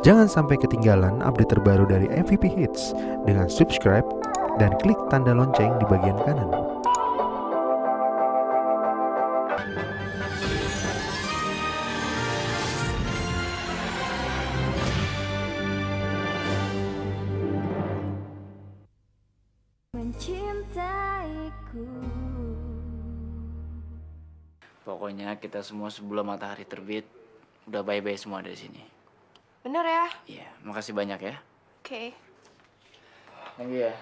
Jangan sampai ketinggalan update terbaru dari MVP Hits dengan subscribe dan klik tanda lonceng di bagian kanan. Mencintaiku. Pokoknya kita semua sebelum matahari terbit udah bye-bye semua dari sini. Bener ya? Iya, makasih banyak ya. Oke. Thank you ya.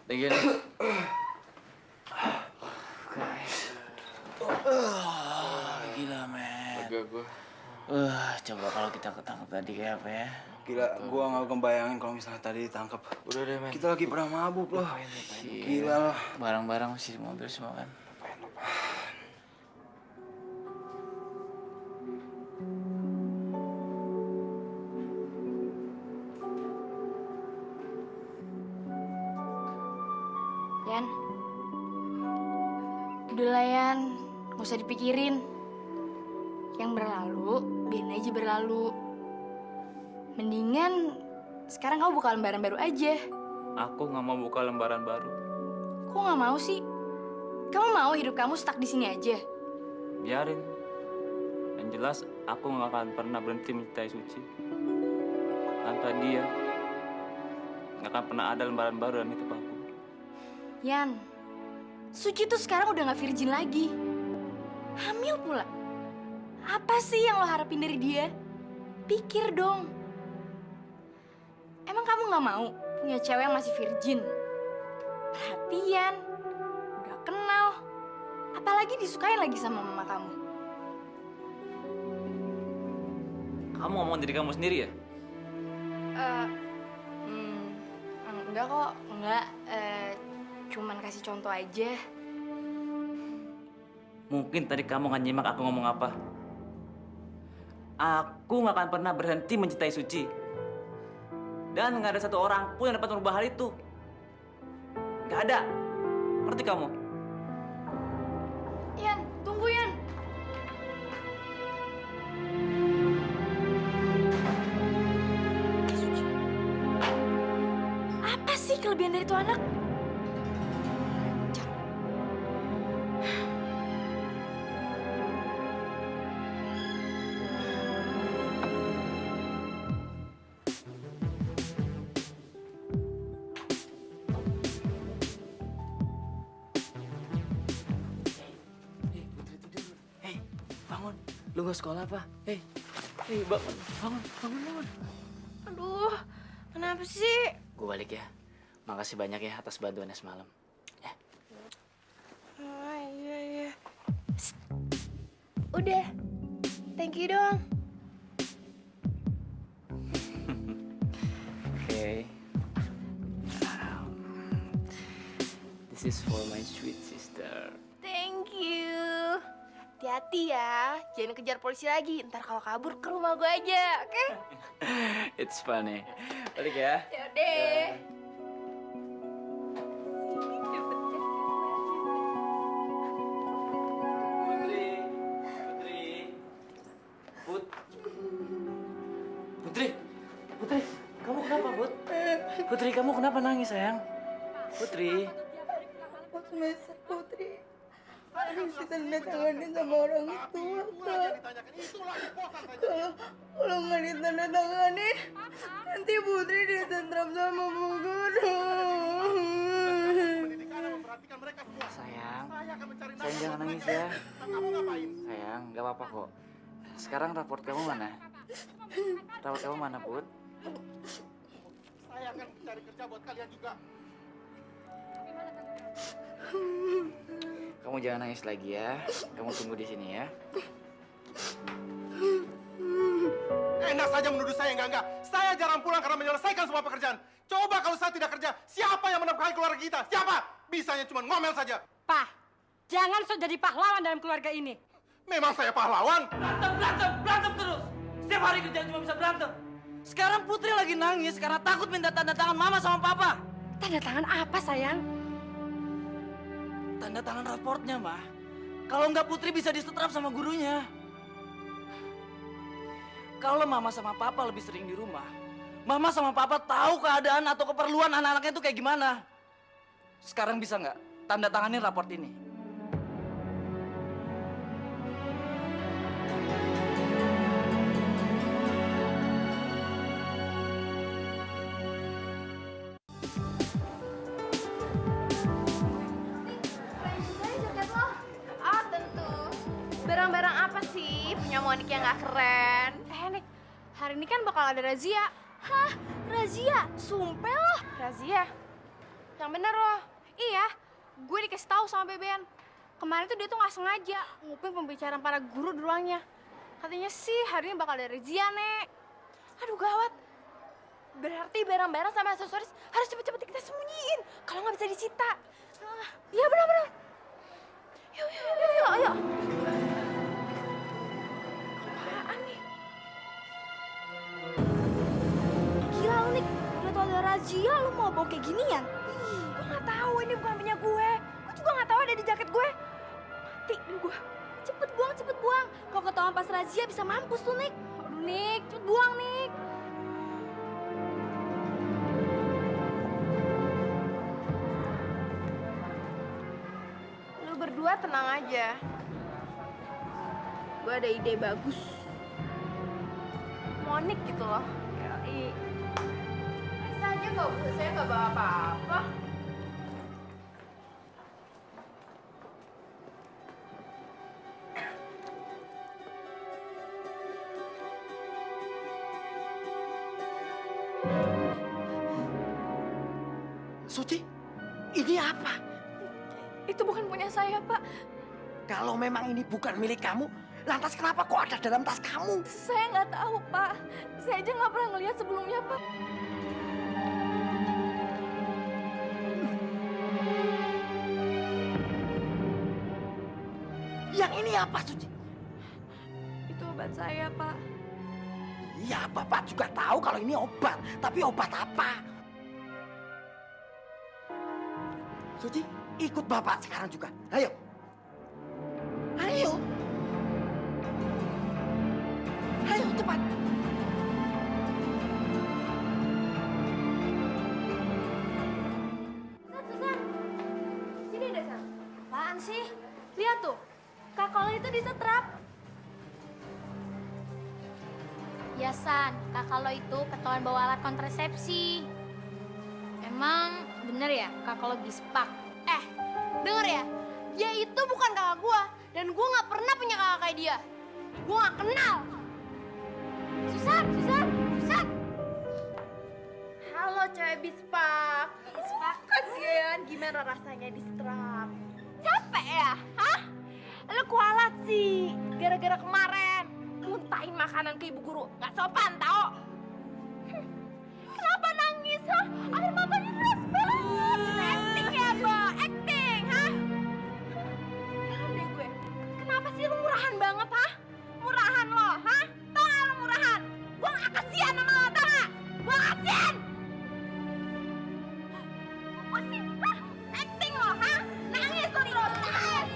Thank you. Guys. Gila men. Lega gue. Coba kalau kita ketangkep tadi kayak apa ya? Gila, gua nggak ngebayangin kalau misalnya tadi ditangkap. Udah deh men. Kita lagi pernah mabuk loh. Gila loh. Barang-barang masih di mobil semua kan. Yan. Udah lah Yan, gak usah dipikirin. Yang berlalu, biarin aja berlalu. Mendingan sekarang kamu buka lembaran baru aja. Aku nggak mau buka lembaran baru. Kok gak mau sih? Kamu mau hidup kamu stuck di sini aja? Biarin. Yang jelas aku nggak akan pernah berhenti mencintai Suci. Tanpa dia, nggak akan pernah ada lembaran baru dalam hidup aku. Yan, Suci tuh sekarang udah gak virgin lagi. Hamil pula. Apa sih yang lo harapin dari dia? Pikir dong. Emang kamu gak mau punya cewek yang masih virgin? Perhatian, udah kenal, apalagi disukain lagi sama mama kamu. Kamu ngomong diri kamu sendiri ya? Enggak kok, enggak. Cuman kasih contoh aja. Mungkin tadi kamu nggak nyimak aku ngomong apa. Aku nggak akan pernah berhenti mencintai Suci. Dan nggak ada satu orang pun yang dapat merubah hal itu. Nggak ada. Ngerti kamu? Yan, tunggu Yan. Suci. Apa sih kelebihan dari tuh anak? Hei, bangun. Lu nggak sekolah apa? Hei, bangun, bangun. Aduh, kenapa sih? Gue balik ya. Makasih banyak ya atas bantuannya semalam. Ya. Iya. Psst. Udah, thank you dong. Okay. This is for my sweet sister. Thank you. Hati-hati ya, jangan kejar polisi lagi. Ntar kalau kabur ke rumah gue aja, oke? It's funny. Balik ya. Yaudah. Putri, kamu kenapa, Put? Putri, kamu kenapa nangis, sayang? Putri. Semester Putri harus ditandatangani sama orang tua, Kak. Kalau nggak ditandatangani, nanti Putri ditentram sama Bu Guru. Sayang jangan nangis ya. Sayang, nggak apa-apa kok. Sekarang raport kamu mana? Raport kamu mana, Put? Saya akan mencari kerja buat kalian juga. Kamu jangan nangis lagi ya. Kamu tunggu di sini ya. Enak saja menuduh saya enggak. Saya jarang pulang karena menyelesaikan semua pekerjaan. Coba kalau saya tidak kerja, siapa yang menafkahi keluarga kita? Siapa? Bisanya cuma ngomel saja. Pak, jangan sok jadi pahlawan dalam keluarga ini. Memang saya pahlawan. Berantem terus. Setiap hari kerjaan cuma bisa berantem. Sekarang Putri lagi nangis karena takut minta tanda tangan mama sama papa. Tanda tangan apa, sayang? Tanda tangan raportnya, Mah. Kalau nggak Putri bisa disetrap sama gurunya. Kalau mama sama papa lebih sering di rumah, mama sama papa tahu keadaan atau keperluan anak-anaknya itu kayak gimana. Sekarang bisa nggak tanda tanganin raport ini? jaket lo? Ah, tentu. Barang-barang apa sih punya Monik yang gak keren? Nik, hari ini kan bakal ada razia. Hah? Razia? Sumpah lo? Razia? Yang bener loh. Iya, gue dikasih tahu sama Beben. Kemarin tuh dia tuh gak sengaja nguping pembicaraan para guru di ruangnya. Katanya sih hari ini bakal ada razia, Nek. Aduh gawat. Berarti barang-barang sama aksesoris harus cepet-cepet kita sembunyiin. Kalau nggak bisa disita. Iya benar-benar. Yuk, ayo. Apaan nih? Gila lu, Nik. Udah tau ada razia, lu mau bawa kayak ginian? Ih, gue nggak tahu. Ini bukan punya gue. Gue juga nggak tahu ada di jaket gue. Mati nih gue. Cepet buang. Kalau ketahuan pas razia bisa mampus tuh, Nik. Aduh, Nik. Cepet buang, Nik. Lu berdua tenang aja. Gue ada ide bagus. Monik gitu loh. Yoi. Bisa aja kok, Bu. Saya nggak bawa apa-apa. Suci, ini apa? Itu bukan punya saya, Pak. Kalau memang ini bukan milik kamu, lantas kenapa kok ada dalam tas kamu? Saya nggak tahu, Pak. Saya aja nggak pernah ngelihat sebelumnya, Pak. Yang ini apa, Suci? Itu obat saya, Pak. Iya, Bapak juga tahu kalau ini obat. Tapi obat apa? Suci, ikut Bapak sekarang juga. Ayo. Ayo. Ayo, cepat. Susan. Sini deh, San. Apaan sih? Lihat tuh. Kakak lo itu disetrap. Ya San, kakak lo itu ketahuan bawa alat kontrasepsi. Emang bener ya kakak lo gispak? Denger ya. Dia itu bukan kakak gua. Dan gua nggak pernah punya kakak kayak dia. Gua nggak kenal. Susan. Halo cewek bispak. Kasian, gimana rasanya disetrap? Capek ya? Hah? Lu kualat sih. Gara-gara kemarin muntahin makanan ke ibu guru. Nggak sopan tau. Kenapa nangis, ha? Air matanya deras banget. Acting ya, Mbak? Acting, ha? Heran deh gue. Kenapa sih lu murahan banget, ha? Murahan lo, ha? Tau gak lu murahan? Gue gak kasihan sama lo, tau gak? Gue kasihan! Apa sih, ha? Acting lo, ha? Nangis lo, nangis!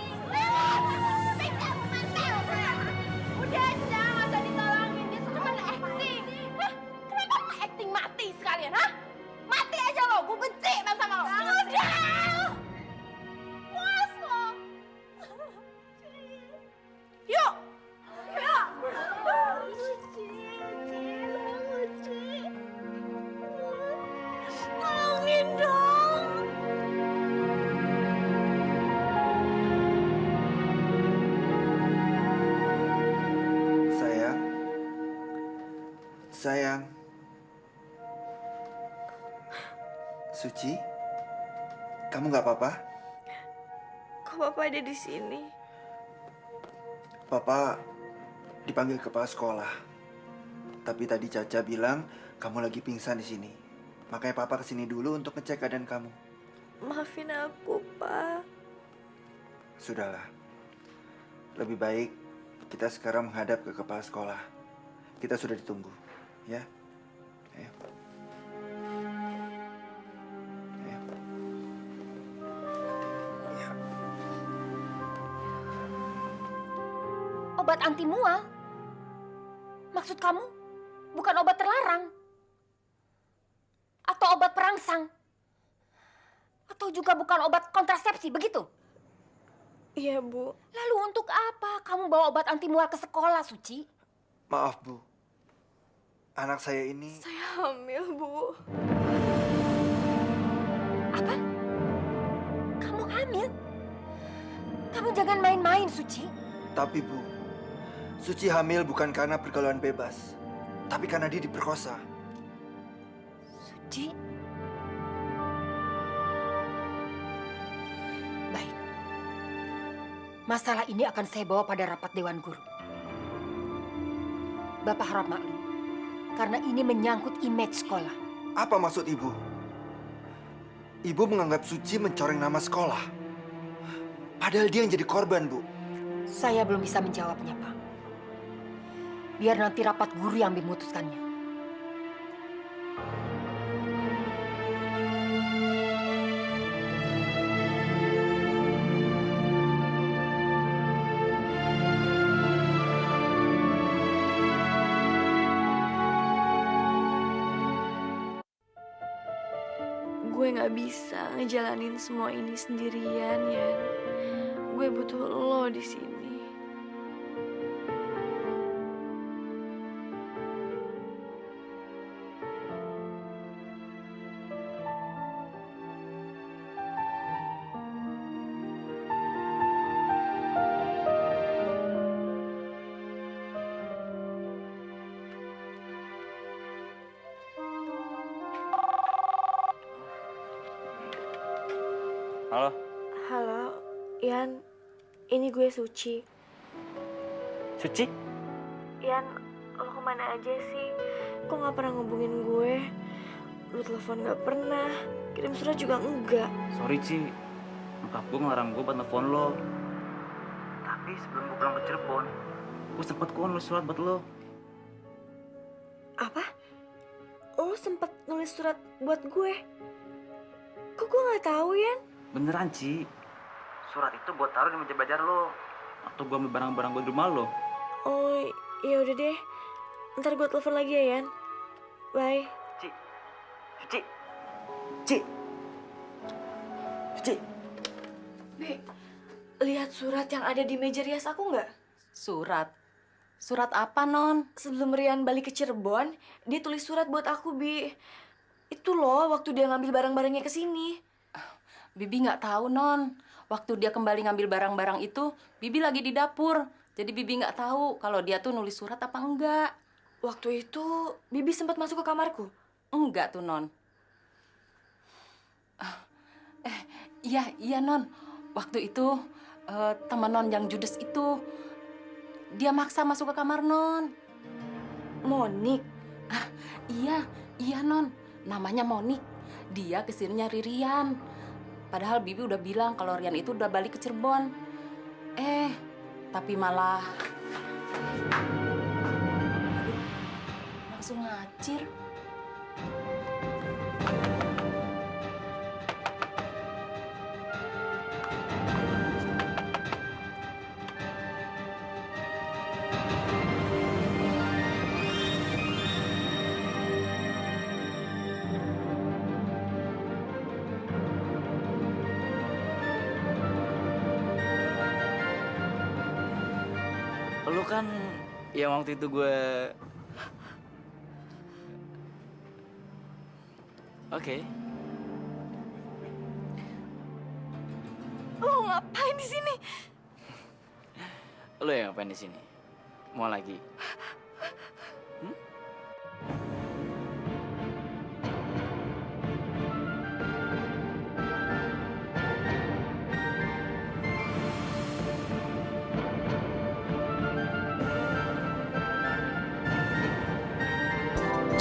Pingsan, mantel! Udah, jangan gak usah ditolongin. Dia tuh cuma acting. Hah? Kenapa lu acting mati sekalian, ha? Mati aja lo, gue benci banget sama lo. Udah! Puas lo. Yuk! Tolongin dong! Sayang. Suci, kamu nggak apa-apa? Kok Bapak ada di sini? Papa dipanggil kepala sekolah. Tapi tadi Caca bilang kamu lagi pingsan di sini. Makanya Papa kesini dulu untuk ngecek keadaan kamu. Maafin aku, Pak. Sudahlah. Lebih baik kita sekarang menghadap ke kepala sekolah. Kita sudah ditunggu, ya. Ayo. Obat anti mual? Maksud kamu bukan obat terlarang. Atau obat perangsang. Atau juga bukan obat kontrasepsi, begitu? Iya, Bu. Lalu untuk apa kamu bawa obat anti mual ke sekolah, Suci? Maaf, Bu. Anak saya ini... Saya hamil, Bu. Apa? Kamu hamil? Kamu jangan main-main, Suci. Tapi, Bu, Suci hamil bukan karena pergaulan bebas, tapi karena dia diperkosa. Suci? Baik. Masalah ini akan saya bawa pada rapat Dewan Guru. Bapak harap maklum, karena ini menyangkut image sekolah. Apa maksud Ibu? Ibu menganggap Suci mencoreng nama sekolah. Padahal dia yang jadi korban, Bu. Saya belum bisa menjawabnya, Pak. Biar nanti rapat guru yang memutuskannya. Gue gak bisa ngejalanin semua ini sendirian, Yan. Gue butuh lo di sini. Halo, Halo, Yan. Ini gue Suci. Suci? Yan, lo kemana aja sih? Kok gak pernah ngubungin gue? Lo telepon gak pernah, kirim surat juga enggak. Sorry, Ci. Nyokap gue ngelarang gue buat telepon lo. Tapi sebelum gue pulang ke Cirebon, gue sempet kok nulis surat buat lo. Apa? Lo sempet nulis surat buat gue? Kok gue gak tahu, Yan? Beneran, Ci. Surat itu gue taruh di meja belajar lo. Atau gue ambil barang-barang gue di rumah lo. Oh, ya udah deh. Ntar gue telepon lagi ya, Yan. Bye. Ci. Suci. Ci. Suci. Be, lihat surat yang ada di meja rias aku nggak? Surat? Surat apa, Non? Sebelum Rian balik ke Cirebon, dia tulis surat buat aku, Bi. Itu loh, waktu dia ngambil barang-barangnya ke sini. Bibi nggak tahu, Non. Waktu dia kembali ngambil barang-barang itu, Bibi lagi di dapur. Jadi Bibi nggak tahu kalau dia tuh nulis surat apa enggak. Waktu itu, Bibi sempat masuk ke kamarku? Enggak tuh, Non. Iya, Non. Waktu itu, teman Non yang judes itu, dia maksa masuk ke kamar, Non. Monik? Iya, Non. Namanya Monik. Dia kesini nyari Rian. Padahal Bibi udah bilang kalau Rian itu udah balik ke Cirebon. Tapi malah... langsung ngacir. Lu kan yang waktu itu gue... Oke. Lo ngapain di sini? Lu yang ngapain di sini? Mau lagi?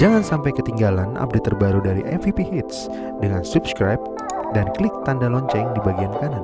Jangan sampai ketinggalan update terbaru dari MVP Hits dengan subscribe dan klik tanda lonceng di bagian kanan.